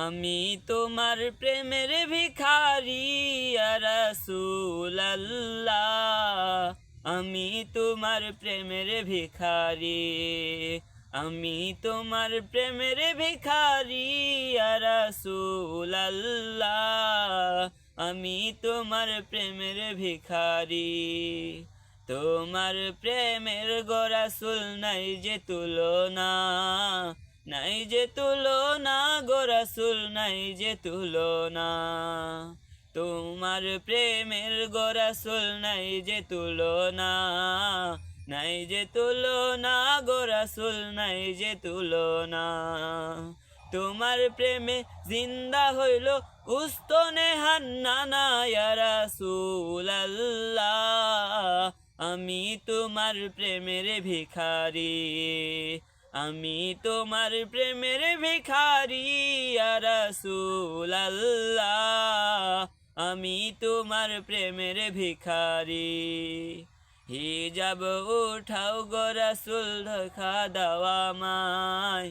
আমি তোমার প্রেমের ভিখারি ইয়া রাসূলুল্লাহ। আমি তোমার প্রেমের ভিখারি, আমি তোমার প্রেমের ভিখারি ইয়া রাসূলুল্লাহ। আমি তোমার প্রেমের ভিখারি। তোমার প্রেমের গো রাসূল নাই যে তুলনা, নাই যে তুলনা গো রাসূল নাই যে তুলনা। তোমার প্রেমের গো রাসূল নাই যে তুলনা, নাই যে তুলনা গো রাসূল নাই যে তুলনা। তোমার প্রেমে জিন্দা হইল উস্তনে হান্নানা ইয়া রাসূলুল্লাহ। আমি তোমার প্রেমের ভিখারি, আমি তোমার প্রেমের ভিখারি ইয়া রাসূলুল্লাহ। আমি তোমার প্রেমের ভিখারি। হিজাব উঠাও গো রাসূল, ধোঁকা দাও আমায়।